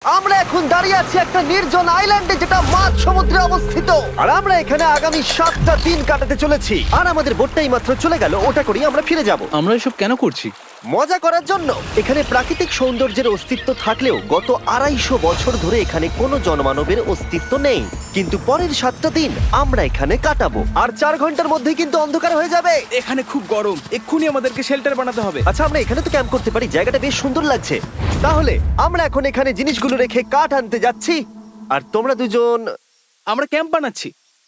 আমরা এখন দাঁড়িয়ে আছি একটা নির্জন আইল্যান্ডে যেটা মাঝ সমুদ্রে অবস্থিত, আর আমরা এখানে আগামী 7টা দিন কাটাতে চলেছি। আর আমাদের বোটটাই মাত্র চলে গেল, ওটা করেই আমরা ফিরে যাব আমরা এসব কেন করছি? মজা করার জন্য। এখানে প্রাকৃতিক সৌন্দর্যের অস্তিত্ব থাকলেও গত 250 বছর ধরে এখানে কোনো জনমানবের অস্তিত্ব নেই। কিন্তু পরের 7টা দিন আমরা এখানে কাটাবো, আর 4 ঘন্টার মধ্যেই কিন্তু অন্ধকার হয়ে যাবে। এখানে খুব গরম, এক্ষুনি আমাদেরকে শেল্টার বানাতে হবে। আচ্ছা, আমরা এখানে তো ক্যাম্প করতে পারি, জায়গাটা বেশ সুন্দর লাগছে। তাহলে আমরা এখন এখানে জিনিসগুলো রেখে কাঠ আনতে যাচ্ছি, আর তোমরা দুজন। আমরা ক্যাম্প বানাচ্ছি।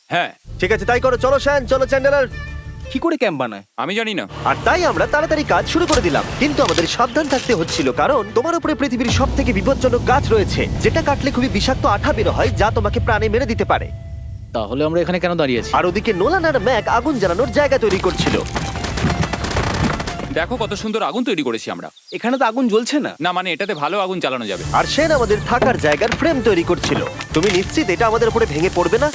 হ্যাঁ, ঠিক আছে, তাই করো। চলো শ্যান, চলো চ্যান্ডেলার। কি করে ক্যাম্প বানায়? আমি জানি না। আর তাই আমরা তাড়াতাড়ি কাজ শুরু করে দিলাম, কিন্তু আমাদের সাবধান থাকতে হচ্ছিল, কারণ তোমার উপরে পৃথিবীর সব থেকে বিপজ্জনক গাছ রয়েছে, যেটা কাটলে খুবই বিষাক্ত আঠা বের হয়, যা তোমাকে প্রাণে মেরে দিতে পারে। তাহলে আমরা এখানে কেন দাঁড়িয়ে আছি? আর ওদিকে নোলান আর ম্যাক আগুন জ্বালানোর জায়গা তৈরি করছিল। দেখো কত সুন্দর আগুন তৈরি করেছি আমরা। এখানে তো আগুন জ্বলছে না। না মানে এটাতে ভালো আগুন চালানো যাবে। আর সেন আমাদের থাকার জায়গার ফ্রেম তৈরি করছিল। তুমি নিশ্চিত এটা আমাদের উপরে ভেঙে পড়বে না?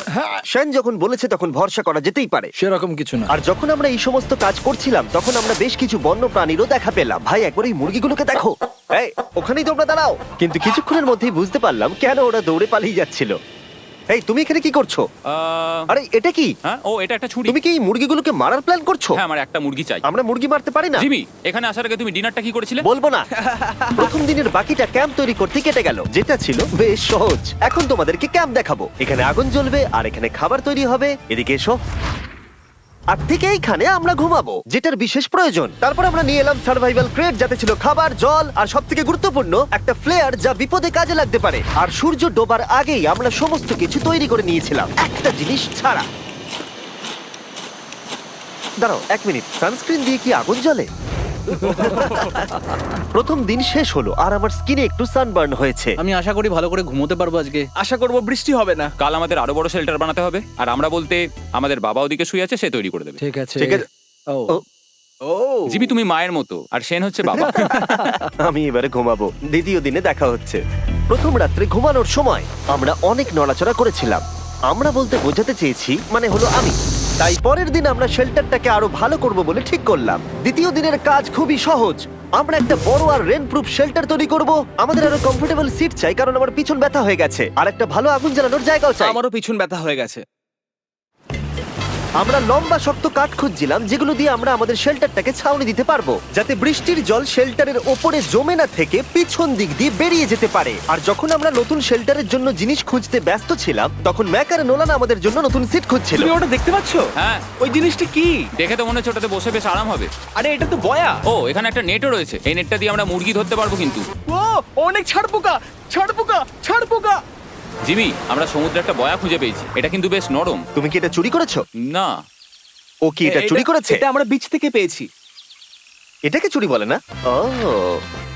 সেন যখন বলেছে তখন ভরসা করা যেতেই পারে। সেরকম কিছু না। আর যখন আমরা এই সমস্ত কাজ করছিলাম, তখন আমরা বেশ কিছু বন্য প্রাণীরও দেখা পেলাম। ভাই, একবার এই মুরগিগুলোকে দেখো। এই, ওখানেই তোমরা দাঁড়াও। কিন্তু কিছুক্ষণের মধ্যেই বুঝতে পারলাম কেন ওরা দৌড়ে পালিয়ে যাচ্ছিল। এই, তুমি এখানে কি করছো? আরে এটা কি? হ্যাঁ, ও এটা একটা ছুরি। তুমি কি এই মুরগিগুলোকে মারার প্ল্যান করছো? হ্যাঁ, আমার একটা মুরগি চাই। আমরা মুরগি মারতে পারি না। জিমি, এখানে আসার আগে তুমি ডিনারটা কি করেছিলে? বলবো না। প্রথম দিনের বাকিটা ক্যাম্প তৈরি করতে কেটে গেল, যেটা ছিল বেশ সহজ। এখন তোমাদেরকে ক্যাম্প দেখাবো। এখানে আগুন জ্বলবে আর এখানে খাবার তৈরি হবে। এদিকে এসো। আর ঠিক এইখানে আমরা ঘুমাবো, যেটার বিশেষ প্রয়োজন। তারপর আমরা নিয়ে এলাম সার্ভাইভাল ক্রেট, যাতে ছিল খাবার, জল আর সবথেকে গুরুত্বপূর্ণ একটা ফ্লেয়ার, যা বিপদে কাজে লাগতে পারে। আর সূর্য ডোবার আগেই আমরা সমস্ত কিছু তৈরি করে নিয়েছিলাম, একটা জিনিস ছাড়া। দাঁড়াও 1 মিনিট, সানস্ক্রিন দিয়ে কি আগুন জ্বলে? প্রথম দিন শেষ হলো আর আমার স্কিনে একটু সানবার্ন হয়েছে। আমি আশা করি ভালো করে ঘুমোতে পারবো আজকে। আশা করব বৃষ্টি হবে না। কাল আমাদের আরো বড় শেল্টার বানাতে হবে, আর আমরা বলতে আমাদের বাবা ওদিকে শুয়ে আছে, সে তৈরি করে দেবে। ঠিক আছে। ঠিক আছে। ও ও, ও জিমি, তুমি মায়ের মতো আর সেন হচ্ছে বাবা। আমি এবারে ঘুমাবো। দ্বিতীয় দিনে দেখা হচ্ছে। প্রথম রাত্রে ঘুমানোর সময় আমরা অনেক নড়াচড়া করেছিলাম। আমরা বলতে বোঝাতে চেয়েছি, মানে হলো আমি। তাই পরের দিন আমরা শেল্টারটাকে আরো ভালো করব বলে ঠিক করলাম। দ্বিতীয় দিনের কাজ খুবই সহজ। আমরা একটা বড় আর রেন প্রুফ শেল্টার তৈরি করব। আমাদের আরো কমফোর্টেবল সিট চাই, কারণ আমার পিছন ব্যথা হয়ে গেছে, আর একটা ভালো আগুন জ্বালানোর জায়গাও চাই। আমারও পিছন ব্যথা হয়ে গেছে। আমরা লম্বা শক্ত কাঠ খুঁজছিলাম, যেগুলো দিয়ে আমরা আমাদের শেল্টারটাকে ছাউনি দিতে পারবো, যাতে বৃষ্টির জল শেল্টারের ওপরে জমে না থেকে পিছন দিক দিয়ে বেরিয়ে যেতে পারে। আর যখন আমরা নতুন শেল্টারের জন্য জিনিস খুঁজতে ব্যস্ত ছিলাম, তখন ম্যাক আর নোলান আমাদের জন্য নতুন সিট খুঁজছিল। তুমি ওটা দেখতে পাচ্ছো? হ্যাঁ, ওই জিনিসটা কি? দেখে তো মনে হচ্ছে ওটাতে বসে বেশ আরাম হবে। আরে এটা তো বয়া। ও, এখানে একটা নেটও রয়েছে। এই নেটটা দিয়ে আমরা মুরগি ধরতে পারবো। কিন্তু ও অনেক ছাড় পোকা, ছাড় পোকা, ছাড় পোকা। জিমি, আমরা সমুদ্রে একটা বয়া খুঁজে পেয়েছি। এটা কিন্তু বেশ নরম। তুমি কি এটা চুরি করেছো? না, ও কি এটা চুরি করেছে? এটা আমরা বিচ থেকে পেয়েছি। এটাকে চুরি বলে না? ও,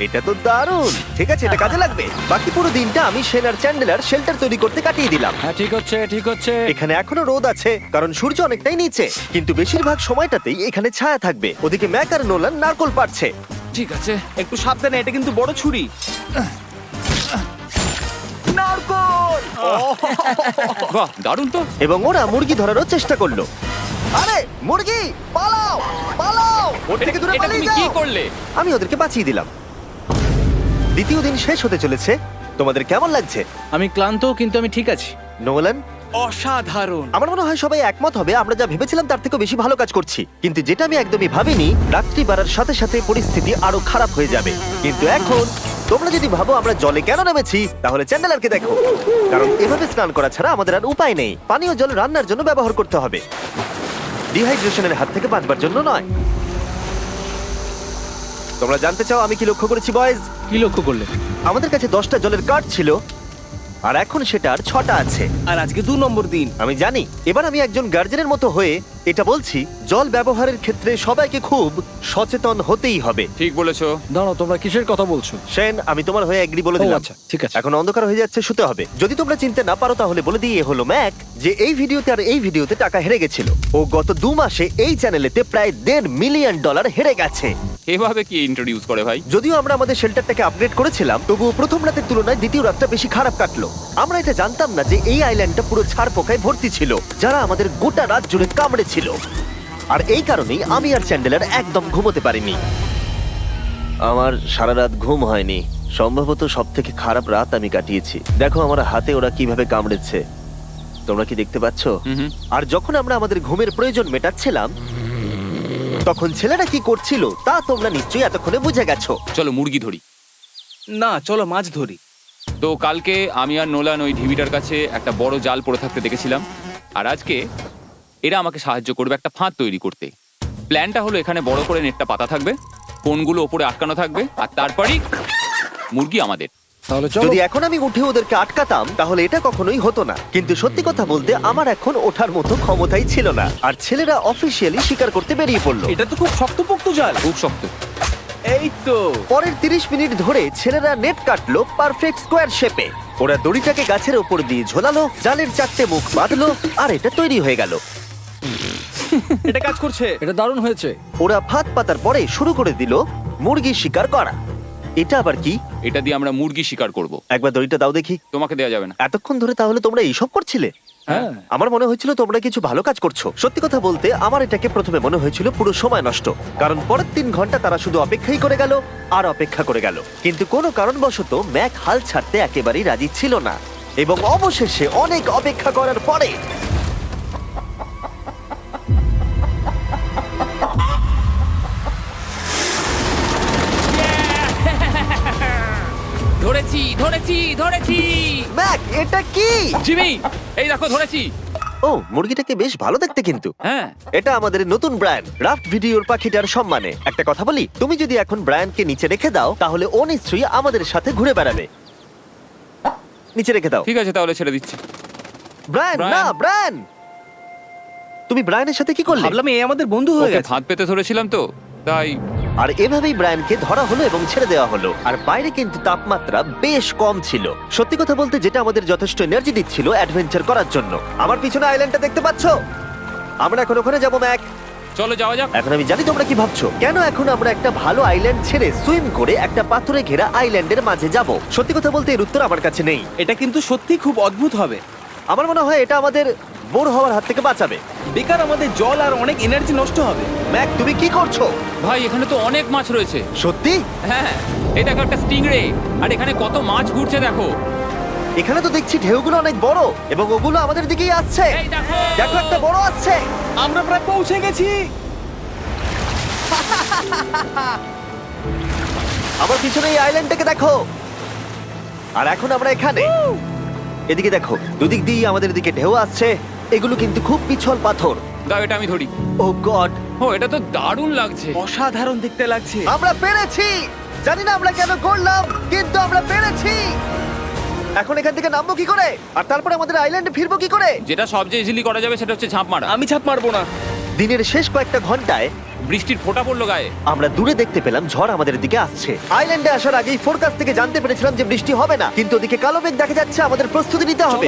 এটা তো দারুণ। ঠিক আছে, এটা কাজে লাগবে। বাকি পুরো দিনটা আমি সেন আর চ্যান্ডেলার শেল্টার তৈরি করতে কাটিয়ে দিলাম। হ্যাঁ, ঠিক হচ্ছে, ঠিক হচ্ছে। এখানে এখনো রোদ আছে, কারণ সূর্য অনেকটাই নিচে, কিন্তু বেশিরভাগ সময়টাতেই এখানে ছায়া থাকবে। ওদিকে ম্যাক আর নোলান নারকোল পাড়ছে। ঠিক আছে। একটু সাবধানে, এটা কিন্তু বড় ছুরি। নারকোল। বাহ, দারুণ তো। এবং ওরা মুরগি ধরারও চেষ্টা করলো। আরে মুরগি, পালাও পালাও, ওর থেকে দূরে এটা পালিয়ে তুমি কি যাও। করলে? আমি ওদেরকে বাঁচিয়ে দিলাম। দ্বিতীয় দিন শেষ হতে চলেছে। তোমাদের কেমন লাগছে? আমি ক্লান্ত, কিন্তু আমি ঠিক আছি। নোলান? অসাধারণ। আমার মনে হয় সবাই একমত হবে, আমরা যা ভেবেছিলাম তার থেকে বেশি ভালো কাজ করছি। কিন্তু যেটা আমি একদমই ভাবিনি, রাত্রি বাড়ার সাথে সাথে পরিস্থিতি আরো খারাপ হয়ে যাবে। কিন্তু এখন তোমরা যদি ভাবো আমরা জলে কেন নেমেছি, তাহলে চ্যান্ডেলারকে দেখো। কারণ এভাবে স্নান করা ছাড়া আমাদের আর উপায় নেই। পানীয় জল রান্নার জন্য ব্যবহার করতে হবে, ডিহাইড্রেশনের হাত থেকে বাঁচবার জন্য নয়। তোমরা জানতে চাও আমি কি লক্ষ্য করেছি বয়েজ? কি লক্ষ্য করলে? আমাদের কাছে 10টা জলের কার্ড ছিল, আর এখন সেটা আর 6টা আছে। আর আজকে 2 নম্বর দিন। আমি জানি। এবার আমি একজন গার্জেনের মতো হয়ে এটা বলছি, জল ব্যবহারের ক্ষেত্রে সবাইকে খুব সচেতন হতেই হবে। ঠিক বলেছো। দাঁড়াও, তোমরা কিসের কথা বলছো? সেন, আমি তোমার হয়ে এগ্রি বলে ও, দিলাম। আচ্ছা, ঠিক আছে। এখন অন্ধকার হয়ে যাচ্ছে, শুতে হবে। যদি তোমরা চিনতে না পারো তাহলে বলে দিয়ে হলো ম্যাক, যে এই ভিডিওতে আর এই ভিডিওতে টাকা হেরে গেছিল। ও গত 2 মাসে এই চ্যানেলেতে প্রায় $1.5 মিলিয়ন হেরে গেছে। এভাবে কি ইন্ট্রোডিউস করে ভাই? যদিও আমরা আমাদের শেল্টারটাকে আপগ্রেড করেছিলাম, তবুও প্রথম রাতের তুলনায় দ্বিতীয় রাতটা বেশি খারাপ কাটলো। আমরা এটা জানতাম না যে এই আইল্যান্ডটা পুরো ছাড় পোকায় ভর্তি ছিল, যারা আমাদের গোটা রাত জুড়ে কামড়েছিল। আর এই কারণেই আমি আর চ্যান্ডেলার একদম ঘুমোতে পারিনি। আমার সারা রাত ঘুম হয়নি। সম্ভবত সব থেকে খারাপ রাত আমি কাটিয়েছি। দেখো আমার হাতে ওরা কিভাবে কামড়েছে, তোমরা কি দেখতে পাচ্ছ? হুম। আর যখন আমরা আমাদের ঘুমের প্রয়োজন মেটাচ্ছিলাম, তখন ছেলেরা কি করছিল তা তোমরা নিশ্চয়ই এতক্ষণে বুঝে গেছো। চলো মুরগি ধরি। না, চলো মাছ ধরি। তো কালকে আমি আর নোলান ওই ঢিবিটার কাছে একটা বড় জাল পড়ে থাকতে দেখেছিলাম, আর আজকে এরা আমাকে সাহায্য করবে একটা ফাঁদ তৈরি করতে। প্ল্যানটা হলো এখানে বড় করে নেটটা পাতা থাকবে, কোনগুলো ওপরে আটকানো থাকবে, আর তারপরেই মুরগি আমাদের। তাহলে চলো। যদি এখন আমি উঠে ওদেরকে আটকাতাম তাহলে এটা কখনোই হতো না, কিন্তু সত্যি কথা বলতে আমার এখন ওঠার মতো ক্ষমতাই ছিল না। আর ছেলেরা অফিসিয়ালি স্বীকার করতে বেরিয়ে পড়লো। এটা তো খুব শক্তপোক্ত জাল। খুব শক্ত। এই তো। পরের 30 মিনিট ধরে ছেলেরা নেট কাটলো পারফেক্ট স্কোয়ার শেপে। ওরা দড়িটাকে গাছের ওপর দিয়ে ঝোলালো, জালের 4টে মুখ বাঁধলো, আর এটা তৈরি হয়ে গেল। এটা কাজ করছে। এটা দারুণ হয়েছে। ওরা ফাঁদ পাতার পরে শুরু করে দিল মুরগি শিকার করা। এটা আবার কি? এটা দিয়ে আমরা মুরগি শিকার করব। একবার দড়িটা দাও দেখি। তোমাকে দেওয়া যাবে না। এতক্ষণ ধরে তাহলে তোমরা এইসব করছিলে? হ্যাঁ। আমার মনে হয়েছিল তোমরা কিছু ভালো কাজ করছো। সত্যি কথা বলতে আমার এটাকে প্রথমে মনে হয়েছিল পুরো সময় নষ্ট, কারণ পরের 3 ঘন্টা তারা শুধু অপেক্ষাই করে গেল আর অপেক্ষা করে গেল। কিন্তু কোনো কারণবশত ম্যাক হাল ছাড়তে একেবারেই রাজি ছিল না, এবং অবশেষে অনেক অপেক্ষা করার পরে ধরেছি ধরেছি ধরেছি। ম্যাক, এটা কি? জিমি, এই দেখো ধরেছি। ও, মুরগিটাকে বেশ ভালো দেখতে কিন্তু। হ্যাঁ। এটা আমাদের নতুন ব্র্যান্ড রাফট ভিডিওর পাখিটার সম্মানে। একটা কথা বলি, তুমি যদি এখন ব্র্যান্ডকে নিচে রেখে দাও তাহলে ও নিশ্চয়ই আমাদের সাথে ঘুরে বেড়াবে। নিচে রেখে দাও। ঠিক আছে, তাহলে ছেড়ে দিচ্ছি। Brian, Brian. না ব্রায়ান, তুমি ব্রায়ানের সাথে কি করলে? ভাবলাম এই আমাদের বন্ধু হয়ে ওকে গেছে। ফাঁদ পেতে ধরেছিলাম তো, তাই। আর এভাবেই ব্রায়ানকে ধরা হলো এবং ছেড়ে দেওয়া হলো। আর বাইরে কিন্তু তাপমাত্রা বেশ কম ছিল। সত্যি কথা বলতে যেটা আমাদের যথেষ্ট এনার্জি দিচ্ছিল অ্যাডভেঞ্চার করার জন্য। আমার পিছনে আইল্যান্ডটা দেখতে পাচ্ছো? আমরা এখন ওখানে যাবো ম্যাক। চলো যাওয়া যাক। এখন আমি জানি তোমরা কি ভাবছো, কেন এখন আমরা একটা ভালো আইল্যান্ড ছেড়ে সুইম করে একটা পাথরে ঘেরা আইল্যান্ডের মাঝে যাব? সত্যি কথা বলতে এর উত্তর আমার কাছে নেই। এটা কিন্তু সত্যি খুব অদ্ভুত হবে। আমার মনে হয় এটা আমাদের বোর হওয়ার হাত থেকে বাঁচাবে। বেকার আমাদের জল আর অনেক এনার্জি নষ্ট হবে। ম্যাক, তুমি কি করছো? ভাই এখানে তো অনেক মাছ রয়েছে। সত্যি? হ্যাঁ, এই দেখো একটা স্টিংরে, আর এখানে কত মাছ ঘুরছে দেখো। এখানে তো দেখছি ঢেউগুলো অনেক বড় এবং ওগুলো আমাদের দিকেই আসছে। এই দেখো। দেখো, একটা বড় আসছে। আমরা প্রায় পৌঁছে গেছি। আমার পিছনে এই আইল্যান্ডটাকে দেখো। আর এখন আমরা এখানে। এদিকে দেখো, দুদিক দিয়ে আমাদের দিকে ঢেউ আসছে। এগুলো কিন্তু খুব পিছল পাথর। দাও, এটা আমি ধরি। ও গড, ও, এটা তো দারুণ লাগছে। অসাধারণ দেখতে লাগছে। আমরা পেরেছি। জানি না আমরা কেন করলাম, কিন্তু আমরা পেরেছি। এখন এখান থেকে নামবো কি করে, আর তারপরে আমাদের আইল্যান্ডে ফিরবো কি করে? যেটা সবচেয়ে ইজিলি করা যাবে সেটা হচ্ছে ঝাঁপ মারা। আমি ছাপ মারবো না। দিনের শেষ কয়েকটা ঘন্টায় বৃষ্টির ফোঁটা পড়লো গায়ে। আমরা দূরে দেখতে পেলাম ঝড় আমাদের দিকে আসছে। আইল্যান্ডে আসার আগেই ফোরকাস্ট থেকে জানতে পেরেছিলাম যে বৃষ্টি হবে না, কিন্তু ওদিকে কালো মেঘ দেখা যাচ্ছে। আমাদের প্রস্তুতি নিতে হবে।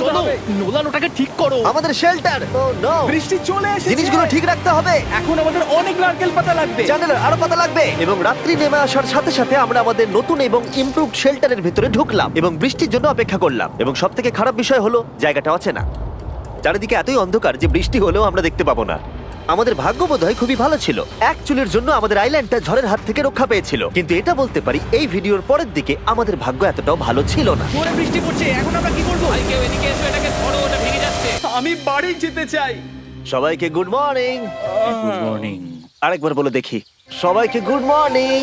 চলো। নোলান ওটাকে ঠিক করো। আমাদের শেল্টার, ও নো, বৃষ্টি চলে এসেছে। জিনিসগুলো ঠিক রাখতে হবে। এখন আমাদের অনেক নারকেল পাতা লাগবে। জানালার আরো পাতা লাগবে। এবং রাত্রি নেমে আসার সাথে সাথে আমরা আমাদের নতুন এবং ইমপ্রুভড শেল্টারের ভিতরে ঢুকলাম এবং বৃষ্টির জন্য অপেক্ষা করলাম। এবং সব থেকে খারাপ বিষয় হলো জায়গাটা অচেনা। চারিদিকে এতই অন্ধকার যে বৃষ্টি হলেও আমরা দেখতে পাবো না। আমাদের ভাগ্য বোধহয় খুবই ভালো ছিল। এক চুলের জন্য আমাদের আইল্যান্ডটা ঝড়ের হাত থেকে রক্ষা পেয়েছিল, কিন্তু এটা বলতে পারি এই ভিডিওর পরের দিকে আমাদের ভাগ্য এতটাও ভালো ছিল না। জোরে বৃষ্টি পড়ছে। এখন আমরা কি করব? ভাই কেউ এদিকে এসো, এটাকে ধরো, ওটা ভেঙে যাচ্ছে। আমি বাড়ি যেতে চাই। সবাইকে গুড মর্নিং। Good morning. আরেকবার বলে দেখি, সবাইকে গুড মর্নিং।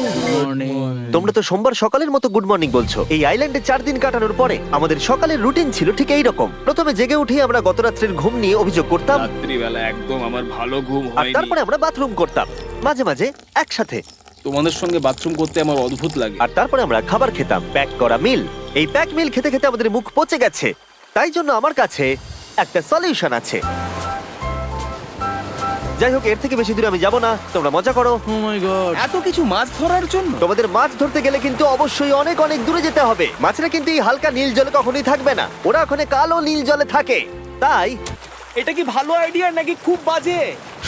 তোমরা তো সোমবার সকালের মতো গুড মর্নিং বলছো। এই আইল্যান্ডে 4 দিন কাটানোর পরে আমাদের সকালের রুটিন ছিল ঠিক এই রকম। প্রথমে জেগে উঠে আমরা গত রাত্রের ঘুম নিয়ে অভিযোগ করতাম, রাত্রিবেলা একদম আমার ভালো ঘুম আর হয়নি। তারপরে আমরা বাথরুম করতাম, মাঝে মাঝে একসাথে। তোমাদের সঙ্গে বাথরুম করতে আমার অদ্ভুত লাগে। আর তারপরে আমরা খাবার খেতাম, প্যাক করা মিল। এই প্যাক মিল খেতে খেতে আমাদের মুখ পচে গেছে। তাই জন্য আমার কাছে একটা সলিউশন আছে। যাই হোক, এর থেকে বেশি দূরে আমি যাব না, তোমরা মজা করো। ও মাই গড। এত কিছু মাছ ধরার জন্য? তোমাদের মাছ ধরতে গেলে কিন্তু অবশ্যই অনেক অনেক দূরে যেতে হবে। মাছেরা কিন্তু এই হালকা নীল জলে কখনোই থাকবে না, ওরা ওখানে কালো নীল জলে থাকে। তাই এটা কি ভালো আইডিয়া নাকি খুব বাজে?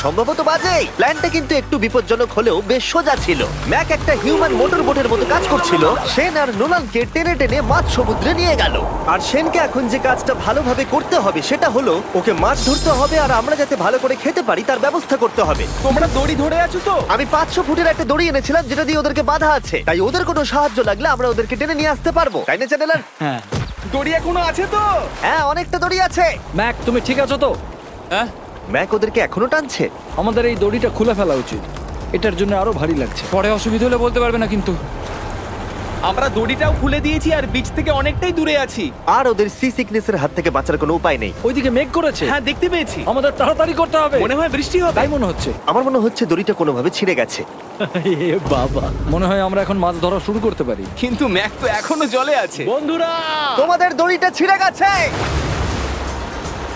সম্ভবত বাজে। প্ল্যানটা কিন্তু একটু বিপজ্জনক হলেও বেশ সোজা ছিল। ম্যাক একটা হিউম্যান মোটর বোটের মতো কাজ করছিল। শেন আর নোলানকে টেনে টেনে মাছ সমুদ্রে নিয়ে গেল। আর শেনকে এখন যে কাজটা ভালোভাবে করতে হবে সেটা হলো ওকে মাছ ধরতে হবে, আর আমরা যাতে ভালো করে খেতে পারি তার ব্যবস্থা করতে হবে। তোমরা দড়ি ধরে আছো তো? আমি 500 ফুটের একটা দড়ি এনেছিলাম যেটা দিয়ে ওদেরকে বাঁধা আছে, তাই ওদের কোনো সাহায্য লাগলে আমরা ওদেরকে টেনে নিয়ে আসতে পারবো, তাই না চ্যানেলার? হ্যাঁ। দড়ি এখনো আছে তো? হ্যাঁ, অনেকটা দড়ি আছে। ম্যাক, তুমি ঠিক আছো তো? হ্যাঁ, ম্যাক ওদেরকে এখনো টানছে। আমাদের এই দড়িটা খুলে ফেলা উচিত, এটার জন্য আরো ভারী লাগছে। পরে অসুবিধা হলে বলতে পারবে না কিন্তু। আমরা দড়িটাও খুলে দিয়েছি আর বিচ থেকে অনেকটাই দূরে আছি। আর ওদের সি সিকনেসের হাত থেকে বাঁচার কোনো উপায় নেই। ওইদিকে মেঘ করেছে। হ্যাঁ, দেখতে পেয়েছি। আমাদের তাড়াতাড়ি করতে হবে। মনে হয় বৃষ্টি হবে। তাই মনে হচ্ছে। আমার মনে হচ্ছে দড়িটা কোনোভাবে ছিঁড়ে গেছে। এ বাবা, মনে হয় আমরা এখন মাছ ধরা শুরু করতে পারি। কিন্তু ম্যাক তো এখনো জলে আছে। বন্ধুরা, তোমাদের দড়িটা ছিঁড়ে গেছে।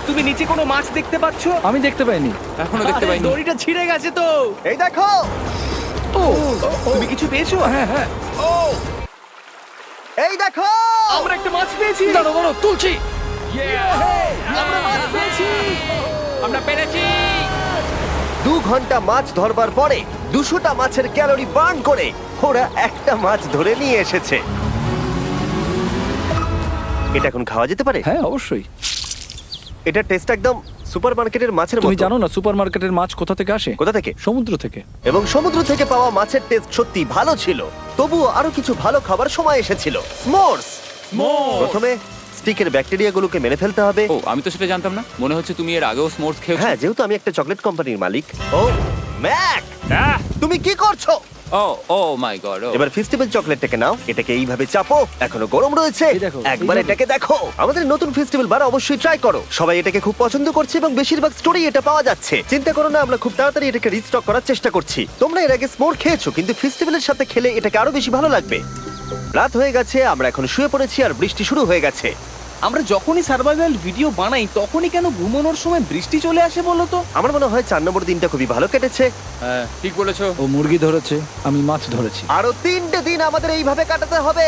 তুমি নিচে কোনো মাছ দেখতে পাচ্ছ? আমি দেখতে পাইনি। এখনো দেখতে পাইনি। দড়িটা ছিঁড়ে গেছে তো। এই দেখো। ও, তুমি কিছু পেয়েছো? হ্যাঁ হ্যাঁ। ও, এই দেখো। আমরা একটা মাছ পেয়েছি। দাঁড়ো দাঁড়ো, তুলছি। আমরা মাছ পেয়েছি। আমরা পেরেছি। 2 ঘন্টা মাছ ধরবার পরে 200টা মাছের ক্যালোরি বার্ন করে ওরা একটা মাছ ধরে নিয়ে এসেছে। এটা এখন খাওয়া যেতে পারে? হ্যাঁ অবশ্যই। এটা টেস্ট একদম সুপারমার্কেটের মাছের তুমি মতো। জানো না সুপারমার্কেটের মাছ কোথা থেকে আসে? কোথা থেকে? সমুদ্র থেকে। এবং সমুদ্র থেকে পাওয়া মাছের টেস্ট সত্যি ভালো ছিল। তবুও আরো কিছু ভালো খাবার সময় এসেছিল। স্মোর্স। প্রথমে স্টিকের ব্যাকটেরিয়াগুলোকে মেরে ফেলতে হবে। ও, আমি তো সেটা জানতাম না। মনে হচ্ছে তুমি এর আগেও স্মোর্টস খেয়েছো। হ্যাঁ, যেহেতু আমি একটা চকলেট কোম্পানির মালিক। ও ম্যাক, তুমি কি করছো? ও ও মাই গড। এবার ফেস্টিভ্যাল চকলেটটাকে নাও, এটাকে এইভাবে চাপো, এখনো গরম রয়েছে। এই দেখো, একবার এইভাবে। এটাকে দেখো। আমাদের নতুন ফেস্টিভ্যাল বার অবশ্যই ট্রাই করো। সবাই এটাকে খুব পছন্দ করছে এবং বেশিরভাগ স্টোরি এটা পাওয়া যাচ্ছে। চিন্তা করো না, আমরা খুব তাড়াতাড়ি এটাকে রিস্টক করার চেষ্টা করছি। তোমরা এর আগে স্মোর খেয়েছো, কিন্তু ফেস্টিভ্যালের সাথে খেলে এটাকে আরো বেশি ভালো লাগবে। রাত হয়ে গেছে, আমরা এখন শুয়ে পড়েছি আর বৃষ্টি শুরু হয়ে গেছে। আমরা যখনই সার্ভাইভাল ভিডিও বানাই তখনই কেন ঘুমানোর সময় বৃষ্টি চলে আসে বলো তো? আমার মনে হয় 4 নম্বর দিনটা খুবই ভালো কেটেছে। হ্যাঁ, ঠিক বলেছো। ও মুরগি ধরেছে, আমি মাছ ধরেছি। আরো 3টে দিন আমাদের এইভাবে কাটাতে হবে।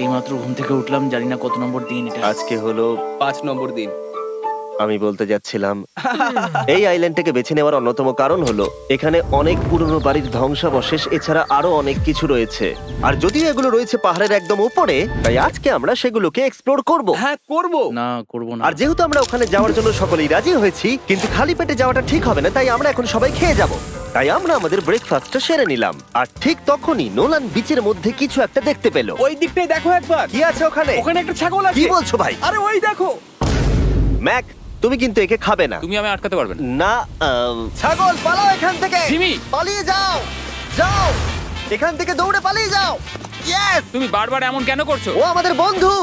এইমাত্র ঘুম থেকে উঠলাম, জানি না কত নম্বর দিন এটা। আজকে হলো 5 নম্বর দিন। আমি বলতে যাচ্ছিলাম এই আইল্যান্ডটাকে বেছে নেওয়ার অন্যতম কারণ হলো এখানে অনেক পুরনো বাড়ির ধ্বংসাবশেষ, এছাড়া আরো অনেক কিছু রয়েছে। আর যদিও এগুলো রয়েছে পাহাড়ের একদম উপরে, তাই আজকে আমরা সেগুলোকে এক্সপ্লোর করব। হ্যাঁ, করব। না, করবো না। আর যেহেতু আমরা ওখানে যাওয়ার জন্য সকলেই রাজি হয়েছি, কিন্তু খালি পেটে যাওয়াটা ঠিক হবে না, তাই আমরা এখন সবাই খেয়ে যাব। তাই আমরা আমাদের ব্রেকফাস্টটা সেরে নিলাম। আর ঠিক তখনই নোলান বিচের মধ্যে কিছু একটা দেখতে পেল। ওই দিকটাই দেখো একবার। কি আছে ওখানে? ওখানে একটা ছাগল আছে। কি বলছো ভাই? আরে ওই দেখো। ম্যাক, তুমি কিন্তু একে খাবে না। তুমি আমি আটকাতে পারবে না। না, ছাগল পালাও এখান থেকে। জিমি! পালিয়ে যাও, যাও এখান থেকে, দৌড়ে পালিয়ে যাও। ইয়েস, তুমি বারবার এমন কেন করছো? ও আমাদের বন্ধু।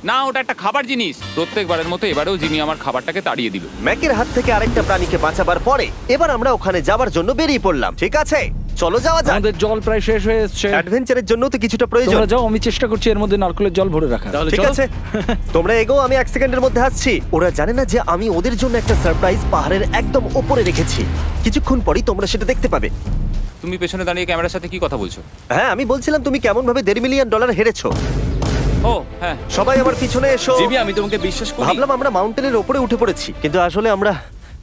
না, ওটা একটা খাবার জিনিস। প্রত্যেকবারের মতো এবারেও জিমি আমার খাবারটাকে তাড়িয়ে দিল। ম্যাকের হাত থেকে আরেকটা প্রাণীকে বাঁচাবার পরে এবার আমরা ওখানে যাবার জন্য বেরিয়ে পড়লাম। ঠিক আছে, চলো যাওয়া যাক। আমাদের জল প্রায় শেষ হয়ে এসছে। অ্যাডভেঞ্চারের জন্য তো কিছুটা প্রয়োজন। তোমরা যাও, আমি চেষ্টা করছি এর মধ্যে নারকেলের জল ভরে রাখা। তাহলে ঠিক চলো। আছে, তোমরা এগো, আমি 1 সেকেন্ডের মধ্যে আসছি। ওরা জানে না যে আমি ওদের জন্য একটা সারপ্রাইজ পাহাড়ের একদম উপরে রেখেছি। কিছুক্ষণ পরেই তোমরা সেটা দেখতে পাবে। তুমি পেছনে দাঁড়িয়ে ক্যামেরার সাথে কি কথা বলছো? হ্যাঁ, আমি বলছিলাম তুমি কেমন ভাবে $1.5 মিলিয়ন হেরেছো। ও হ্যাঁ। সবাই আমার পিছনে এসো। জিমি, আমি তোমাকে বিশ্বাস করি। ভাবলাম আমরা মাউন্টেনের উপরে উঠে পড়েছি, কিন্তু আসলে আমরা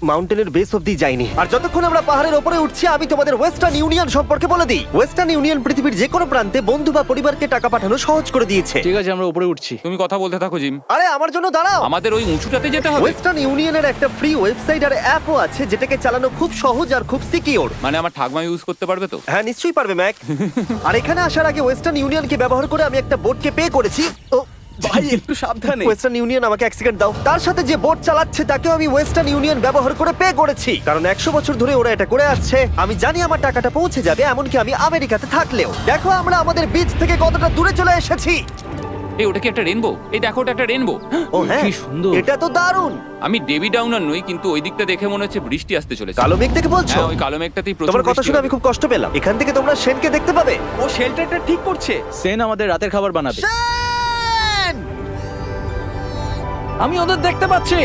মাউন্টেনের বেস অব্দি যাইনি। আর যতক্ষণ আমরা পাহাড়ের উপরে উঠছি, আমি তোমাদের ওয়েস্টার্ন ইউনিয়ন সম্পর্কে বলে দিই। ওয়েস্টার্ন ইউনিয়ন পৃথিবীর যে কোনো প্রান্তে বন্ধু বা পরিবারকে টাকা পাঠানো সহজ করে দিয়েছে। ঠিক আছে, আমরা উপরে উঠছি। তুমি কথা বলতে থাকো জিম। আরে আমার জন্য দাঁড়াও। আমাদের ওই উঁচুটাতে যেতে হবে। ওয়েস্টার্ন ইউনিয়নের একটা ফ্রি ওয়েবসাইট আর অ্যাপও আছে, যেটাকে চালানো খুব সহজ আর খুব সিকিউর। মানে আমার ঠাকমা ইউজ করতে পারবে তো? হ্যাঁ, নিশ্চয়ই পারবে ম্যাক। আর এখানে আসার আগে ওয়েস্টার্ন ইউনিয়নকে ব্যবহার করে আমি একটা বোটকে পে করেছি। ও ভাই, একটু সাবধানে। ওয়েস্টার্ন ইউনিয়ন আমাকে 1 সেকেন্ড দাও। তার সাথে যে বোট চালাচ্ছে তাকেও আমি ওয়েস্টার্ন ইউনিয়ন ব্যবহার করে পে করেছি, কারণ 100 বছর ধরে ওরা এটা করে আসছে। আমি জানি আমার টাকাটা পৌঁছে যাবে, এমনকি আমি আমেরিকাতে থাকলেও। দেখো আমরা আমাদের বিচ থেকে কতটা দূরে চলে এসেছি। এই ওটা কি একটা রেনবো? এই দেখো, ওটা একটা রেনবো। ও হ্যাঁ, কি সুন্দর। এটা তো দারুণ। আমি ডেভি ডাউনার নই, কিন্তু ওই দিকটা দেখে মনে হচ্ছে বৃষ্টি আসতে চলেছে। কালো মেঘ দেখে বলছো? হ্যাঁ, ওই কালো মেঘটাতেই প্রচুর তোমার কথা বৃষ্টি শুনে হবে। আমি খুব কষ্ট পেলাম। এখান থেকে তোমরা শেনকে দেখতে পাবে। ও শেল্টারটা ঠিক করছে। সেন আমাদের রাতের খাবার বানাবে। শেন! আমি ওদের দেখতে পাচ্ছি।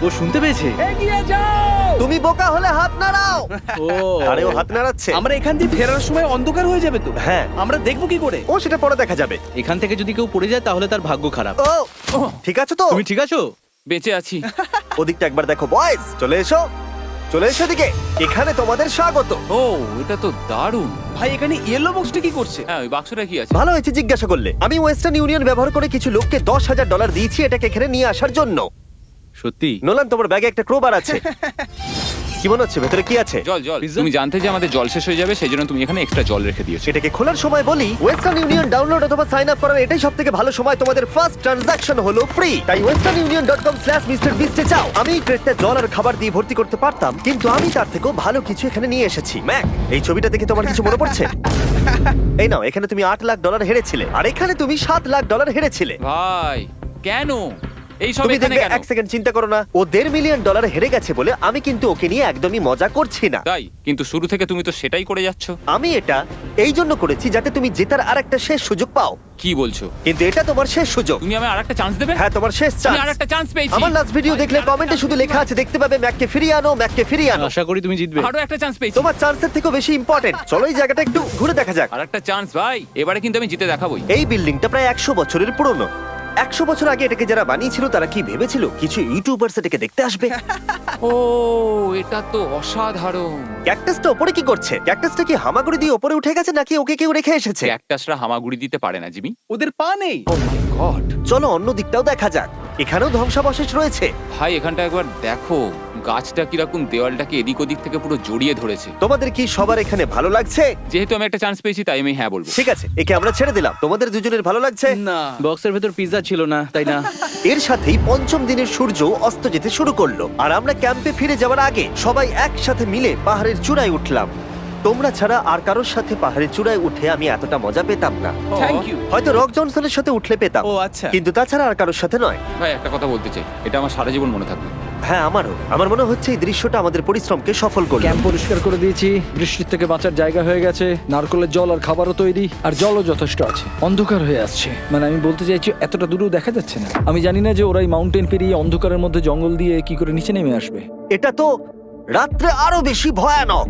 ও শুনতে পেয়েছে। তুমি বোকা হলে হাত নাড়াও। ও আরে ও হাত নাড়াচ্ছে। আমরা এখান দিয়ে ফেরার সময় অন্ধকার হয়ে যাবে তো। হ্যাঁ। আমরা দেখবো কি করে? ও সেটা পরে দেখা যাবে। এখান থেকে যদি কেউ পড়ে যায় তাহলে তার ভাগ্য খারাপ। ও ঠিক আছে তো? তুমি ঠিক আছো? বেঁচে আছি। ওদিকটা একবার দেখো বয়েজ, চলে এসো, চলে এসো দিকে। এখানে তোমাদের স্বাগত। ও এটা তো দারুণ। ভাই এখানে ইয়েলো বক্সটা কি করছে? হ্যাঁ ওই বাক্সটা কি আছে? ভালো হয়েছে জিজ্ঞাসা করলে। আমি ওয়েস্টার্ন ইউনিয়ন ব্যবহার করে কিছু লোককে $10,000 দিয়েছি এটাকে এখানে নিয়ে আসার জন্য। সত্যি? নোলান, তোমার ব্যাগে একটা ক্রোবার আছে। কি মনে হচ্ছে ভেতরে কি আছে? জল জল। Pizza? তুমি জানতে যে আমাদের জল শেষ হয়ে যাবে সেই জন্য তুমি এখানে এক্সট্রা জল রেখে দিয়েছো। সেটাকে খোলার সময় বলি, ওয়েস্টার্ন ইউনিয়ন ডাউনলোড অথবা সাইন আপ করার এটাই সবথেকে ভালো সময়। তোমাদের ফার্স্ট ট্রানজাকশন হলো ফ্রি। তাই westernunion.com/MrBeast এ যাও। আমি এই ক্রেটটা জল আর খাবার দিয়ে ভর্তি করতে পারতাম, কিন্তু আমি তার থেকেও ভালো কিছু এখানে নিয়ে এসেছি। ম্যাক, এই ছবিটা দেখে তোমার কিছু মনে পড়ছে? এই নাও, এখানে তুমি $8 লাখ হেরেছিলে, আর এখানে তুমি $7 লাখ হেরেছিলে। ভাই কেন এই সব তুমি এখানে দেখবে, কেন? এক সেকেন্ড চিন্তা করো না। ও $1.5 মিলিয়ন হেরে গেছে বলে আমি কিন্তু ওকে নিয়ে একদমই মজা করছি না। তাই কিন্তু শুরু থেকে তুমি তো সেটাই করে যাচ্ছ। আমি এটা এই জন্য করেছি যাতে তুমি জেতার আরেকটা শেষ সুযোগ পাও, কি বলছো? কিন্তু এটা তোমার শেষ সুযোগ। তুমি আমায় আরেকটা চান্স দেবে? হ্যাঁ, তোমার শেষ আমি চান্স। আরেকটা চান্স পেয়েছি। আমার লাস্ট ভিডিও দেখলে কমেন্টে শুধু লেখা আছে, দেখতে পাবে ম্যাককে ফিরিয়ে আনো, ম্যাককে ফিরিয়ে আনো। আশা করি তুমি জিতবে। আরো একটা চান্স পেয়েছি। তোমার চান্সের থেকেও বেশি ইম্পর্টেন্ট। চলো এই জায়গাটা একটু ঘুরে দেখা যাক। আরেকটা চান্স ভাই, এবারে কিন্তু আমি জিতে দেখাবোই। এই বিল্ডিংটা প্রায় 100 বছরের পুরনো। 100 বছর আগে এটাকে যারা বানিয়েছিল তারা কি ভেবেছিল কিছু ইউটিউবার্স এটাকে দেখতে আসবে? ও এটা তো অসাধারণ। ক্যাকটাসটা ওপরে কি করছে? ক্যাকটাসটা কি হামাগুড়ি দিয়ে ওপরে উঠে গেছে নাকি ওকে কেউ রেখে এসেছে? ক্যাকটাসরা হামাগুড়ি দিতে পারে না জিমি। ওদের পা নেই। ও মাই গড। চলো অন্য দিকটাও দেখা যাক। এখানেও ধ্বংসাবশেষ রয়েছে। ভাই এখানটা একবার দেখো, গাছটা কিরকম দেওয়ালটাকে এদিক ওদিক থেকে পুরো জড়িয়ে ধরেছে। তোমাদের কি সবার এখানে ভালো লাগছে? যেহেতু আমি একটা চান্স পেয়েছি তাই আমি হ্যাঁ বলবো। ঠিক আছে, একে আমরা ছেড়ে দিলাম। তোমাদের দুজনের ভালো লাগছে? না। বক্সের ভেতর পিৎজা ছিল না, তাই না? এর সাথেই পঞ্চম দিনের সূর্য অস্ত যেতে শুরু করলো, আর আমরা ক্যাম্পে ফিরে যাওয়ার আগে সবাই একসাথে মিলে পাহাড়ের চূড়ায় উঠলাম। তোমরা ছাড়া আর কারোর সাথে পাহাড়ের চূড়ায় উঠে আমি এতটা মজা পেতাম না। Thank you. হয়তো রক জনসনের সাথে উঠলে পেতাম, ও আচ্ছা। কিন্তু তাছাড়া আর কারোর সাথে নয়। ভাই একটা কথা বলতে চাই, এটা আমার সারা জীবন মনে থাকবে। হ্যাঁ, আমারও। আমার মনে হচ্ছে এই দৃশ্যটা আমাদের পরিশ্রমকে সফল করলো। ক্যাম্প পরিষ্কার করে দিয়েছি, বৃষ্টির থেকে বাঁচার জায়গা হয়ে গেছে, নারকেলের জল আর খাবারও তৈরি, আর জলও যথেষ্ট আছে। অন্ধকার হয়ে আসছে, মানে আমি বলতে চাইছি এতটা দূরেও দেখা যাচ্ছে না। আমি জানি না যে ওরা এই মাউন্টেন পেরিয়ে অন্ধকারের মধ্যে জঙ্গল দিয়ে কি করে নিচে নেমে আসবে। এটা তো রাত্রে আরো বেশি ভয়ানক।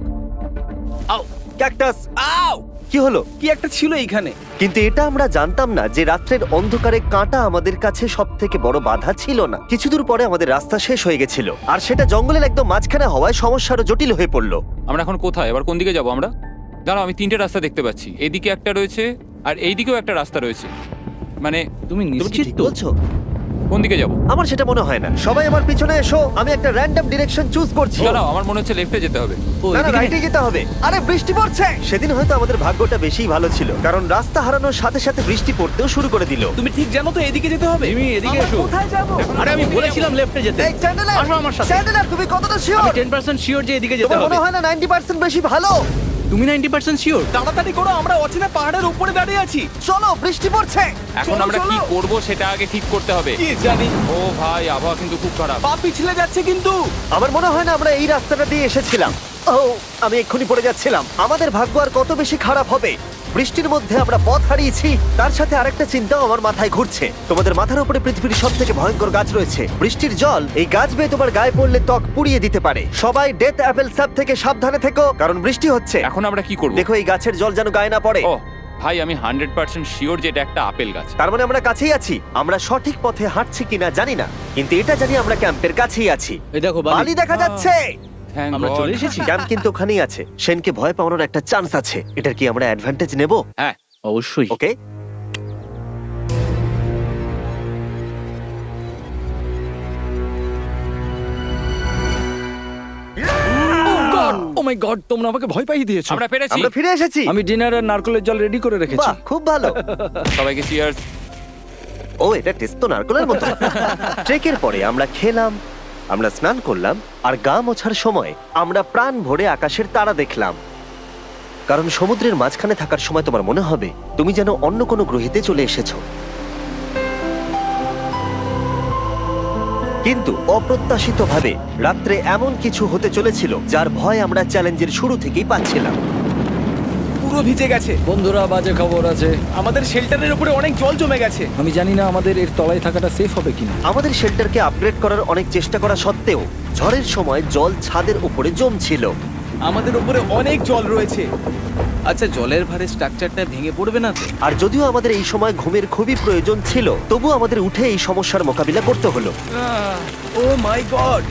আউ, ক্যাকটাস, আউ! কি হলো? কি একটা ছিল এইখানে। কিন্তু এটা আমরা জানতাম না যে রাত্রের অন্ধকারে কাঁটা আমাদের কাছে সব থেকে বড় বাধা ছিল না। কিছু দূর পরে আমাদের রাস্তা শেষ হয়ে গেছিল, আর সেটা জঙ্গলের একদম মাঝখানে হওয়ায় সমস্যা আরো জটিল হয়ে পড়লো। আমরা এখন কোথায়, এবার কোন দিকে যাবো আমরা? দাঁড়াও, আমি তিনটে রাস্তা দেখতে পাচ্ছি। এদিকে একটা রয়েছে আর এইদিকেও একটা রাস্তা রয়েছে। মানে তুমি তুমি কি নিশ্চিত ঠিক তো? বলছো? কোন দিকে যাবো? আমার সেটা মনে হয় না। সবাই আমার পিছনে এসো, আমি একটা র্যান্ডম ডিরেকশন চুজ করছি। দাঁড়াও, আমার মনে হচ্ছে লেফটে যেতে হবে। ও, না না, এদিকে রাইটে যেতে হবে। আরে বৃষ্টি পড়ছে। সেদিন হয়তো আমাদের ভাগ্যটা বেশিই ভালো ছিল, কারণ রাস্তা হারানোর সাথে সাথে বৃষ্টি পড়তেও শুরু করে দিল। তুমি ঠিক জানো তো এদিকে যেতে হবে? জিমি, এদিকে আমরা এসো। কোথায় যাবো? আরে আমি বলেছিলাম লেফটে যেতে। এই চ্যান্ডেলার, আসো আমার সাথে। চ্যান্ডেলার, তুমি কতটা শিওর? আমি 10% শিওর যে এদিকে যেতে তোমার হবে। মনে হয় না 90% বেশি ভালো? তুমি 90% শিওর? তাড়াতাড়ি করো, আমরা অচেনা পাহাড়ের উপরে দাঁড়িয়ে আছি। চলো, বৃষ্টি পড়ছে। এখন চলো, আমরা কি চলো। করব সেটা আগে ঠিক করতে হবে। কি জানি, ও ভাই, আবহাওয়া কিন্তু খুব খারাপ। পা পিছলে যাচ্ছে কিন্তু। আমার মনে হয় না আমরা এই রাস্তাটা দিয়ে এসেছিলাম। ও, আমি এক্ষুনি পড়ে যাচ্ছিলাম। আমাদের ভাগ্য আর কত বেশি খারাপ হবে। বৃষ্টির মধ্যে আমরা পথ হারিয়েছি, তার সাথে আরেকটা চিন্তাও আমার মাথায় ঘুরছে। তোমাদের মাথার উপরে পৃথিবীর সব থেকে ভয়ঙ্কর গাছ রয়েছে। বৃষ্টির জল এই গাছ বেয়ে তোমার গায়ে পড়লে ত্বক পুড়িয়ে দিতে পারে। সবাই ডেথ অ্যাপেল স্যাপ থেকে সাবধানে থেকো, কারণ বৃষ্টি হচ্ছে। এখন আমরা কি করব? দেখো এই গাছের জল যেন গায়ে না পড়ে। ও ভাই, আমি 100% শিওর যে এটা একটা আপেল গাছ। তার মানে আমরা কাছেই আছি। আমরা সঠিক পথে হাঁটছি কিনা জানি না, কিন্তু এটা জানি আমরা ক্যাম্পের কাছেই আছি। এই দেখো বালি বালি। দেখা যাচ্ছে। Thank আমরা God. চলে এসেছি। ক্যাম্প কিন্তু ওখানেই আছে। সেনকে ভয় পাওয়ানোর একটা চান্স আছে। এটার কি আমরা অ্যাডভান্টেজ নেব? হ্যাঁ, অবশ্যই। ওকে, ও মাই গড, তোমরা আমাকে ভয় পাইয়ে দিয়েছো। আমরা পেরেছি। আমরা ফিরে এসেছি। আমি ডিনার আর নারকেলের জল রেডি করে রেখেছি। বাহ, খুব ভালো। সবাইকে চিয়ার্স। ও, এটা টেস্ট তো নারকেলের মতো। ট্রেকের পরে আমরা খেলাম, আমরা স্নান করলাম, আর গা মোছার সময় আমরা প্রাণ ভরে আকাশের তারা দেখলাম। কারণ সমুদ্রের মাঝখানে থাকার সময় তোমার মনে হবে তুমি যেন অন্য কোনো গ্রহেতে চলে এসেছো। কিন্তু অপ্রত্যাশিতভাবে রাত্রে এমন কিছু হতে চলেছিল যার ভয় আমরা চ্যালেঞ্জের শুরু থেকেই পাচ্ছিলাম। ও পুরো ভিজে গেছে। বন্ধুরা, বাজে খবর আছে। আমাদের শেল্টারের উপরে অনেক জল জমে গেছে। আমি জানি না আমাদের এর তলায় থাকাটা সেফ হবে কিনা। আমাদের শেল্টারকে আপগ্রেড করার অনেক চেষ্টা করা সত্ত্বেও ঝড়ের সময় জল ছাদের উপরে জমছিল। আমাদের উপরে অনেক জল রয়েছে। আচ্ছা, জলের ভারে স্ট্রাকচারটা ভেঙে পড়বে না তো? আর যদিও আমাদের এই সময় ঘুমের খুবই প্রয়োজন ছিল, তবু আমাদের উঠে এই সমস্যার মোকাবিলা করতে হলো। ও মাই গড,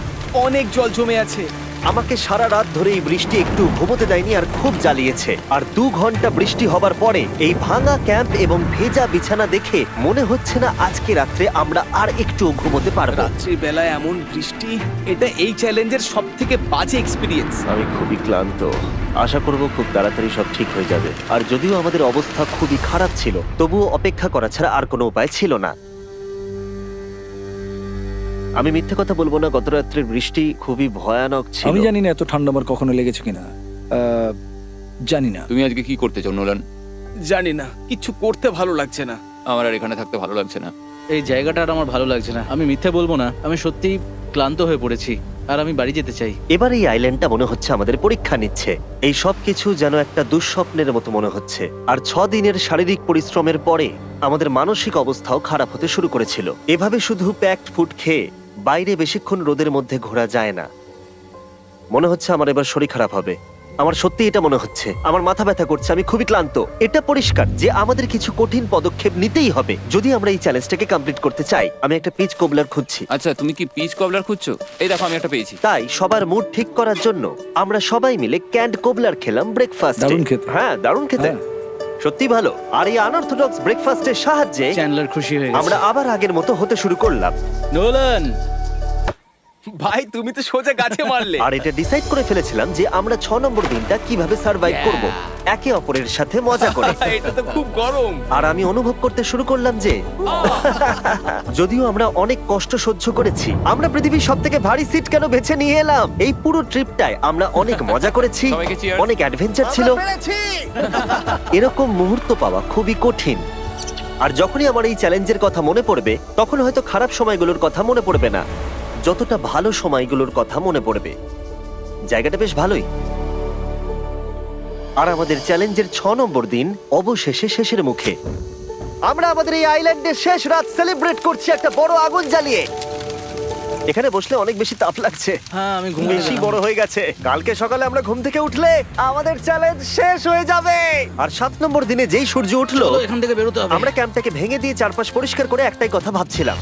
অনেক জল জমে আছে। আমাকে সারা রাত ধরে এই বৃষ্টি একটু ঘুমোতে দেয়নি আর খুব জ্বালিয়েছে। আর 2 ঘন্টা বৃষ্টি হবার পরে এই ভাঙা ক্যাম্প এবং ভেজা বিছানা দেখে মনে হচ্ছে না আজকে রাত্রে আমরা আর একটু ঘুমোতে পারবো। রাত্রির বেলায় এমন বৃষ্টি, এটা এই চ্যালেঞ্জের সব থেকে বাজে এক্সপিরিয়েন্স। আমি খুবই ক্লান্ত। আশা করব খুব তাড়াতাড়ি সব ঠিক হয়ে যাবে। আর যদিও আমাদের অবস্থা খুবই খারাপ ছিল, তবুও অপেক্ষা করা ছাড়া আর কোনো উপায় ছিল না। আমি মিথ্যে কথা বলবো না, গত রাত্রের বৃষ্টি খুবই ভয়ানক ছিল। আমি জানি না এত ঠান্ডা আমার কখনো লেগেছে কিনা। জানি না। তুমি আজকে কি করতে চাও নোলান? জানি না, কিছু করতে ভালো লাগছে না। আমার আর এখানে থাকতে ভালো লাগছে না। এই জায়গাটা আর আমার ভালো লাগছে না। আমি মিথ্যে বলবো না, আমি সত্যিই ক্লান্ত হয়ে পড়েছি আর আমি বাড়ি যেতে চাই। এবার এই আইল্যান্ডটা মনে হচ্ছে আমাদের পরীক্ষা নিচ্ছে। এই সব কিছু যেন একটা দুঃস্বপ্নের মতো মনে হচ্ছে। আর 6 দিনের শারীরিক পরিশ্রমের পরে আমাদের মানসিক অবস্থাও খারাপ হতে শুরু করেছিল। এভাবে শুধু প্যাকড ফুড খেয়ে বাইরে বেশিক্ষণ রোদের মধ্যে ঘোরা যায় না। মনে হচ্ছে আমার এবার শরীর খারাপ হবে। আমার সত্যি এটা মনে হচ্ছে। আমার মাথা ব্যথা করছে, আমি খুবই ক্লান্ত। এটা পরিষ্কার যে আমাদের কিছু কঠিন পদক্ষেপ নিতেই হবে যদি আমরা এই চ্যালেঞ্জটাকে কমপ্লিট করতে চাই। আমি একটা পিচ কোবলার খুঁজছি। আচ্ছা, তুমি কি পিচ কবলার খুঁজছো? এই দেখো, আমি একটা পেয়েছি। তাই সবার মুড ঠিক করার জন্য আমরা সবাই মিলে ক্যান্ড কোবলার খেলাম ব্রেকফাস্ট। দারুণ খেতে। হ্যাঁ, দারুণ খেতে। হ্যাঁ। সত্যি ভালো। আর এই আনঅর্থোডক্স ব্রেকফাস্টের সাহায্যে চ্যান্ডলার খুশি হয়ে গেছে। আমরা আবার আগের মতো হতে শুরু করলাম। নোলান, ভাই, তুমি তো সোজা গাছে মারলে। আর এটা ডিসাইড করে ফেলেছিলাম যে আমরা 6 নম্বর দিনটা কিভাবে সার্ভাইভ করব, একে অপরের সাথে মজা করে। এটা তো খুব গরম। আর আমি অনুভব করতে শুরু করলাম যে যদিও আমরা অনেক কষ্ট সহ্য করেছি, আমরা পৃথিবীর সবথেকে ভারী সিট কেন বেছে নিয়ে এলাম। এই পুরো ট্রিপটায় আমরা অনেক মজা করেছি, সবাইকে cheers। অনেক অ্যাডভেঞ্চার ছিল। এরকম মুহূর্ত পাওয়া খুবই কঠিন। আর যখনই আমার এই চ্যালেঞ্জের কথা মনে পড়বে, তখন হয়তো খারাপ সময়গুলোর কথা মনে পড়বে না, যতটা ভালো সময়গুলোর কথা মনে পড়বে। জায়গাটা বেশ ভালোই। আর আমাদের চ্যালেঞ্জের 6 নম্বর দিন অবশেষে শেষের মুখে। আমরা আমাদের এই আইল্যান্ডের শেষ রাত সেলিব্রেট করছি একটা বড় আগুন জ্বালিয়ে। এখানে বসলে অনেক বেশি তাপ লাগছে। হ্যাঁ, আমি ঘুমিয়ে বেশি গেলাম। বড় হয়ে গেছে। কালকে সকালে আমরা ঘুম থেকে উঠলে আমাদের চ্যালেঞ্জ শেষ হয়ে যাবে। আর 7 নম্বর দিনে যেই সূর্য উঠলো, চলো, এখান থেকে বেরোতে হবে। আমরা ক্যাম্পটাকে ভেঙে দিয়ে চারপাশ পরিষ্কার করে একটাই কথা ভাবছিলাম,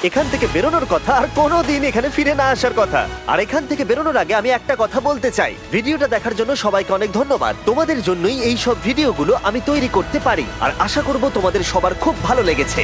এখান থেকে বেরোনোর কথা আর কোনোদিন এখানে ফিরে না আসার কথা। আর এখান থেকে বেরোনোর আগে আমি একটা কথা বলতে চাই, ভিডিওটা দেখার জন্য সবাইকে অনেক ধন্যবাদ। তোমাদের জন্যই এই সব ভিডিওগুলো আমি তৈরি করতে পারি। আর আশা করব তোমাদের সবার খুব ভালো লেগেছে।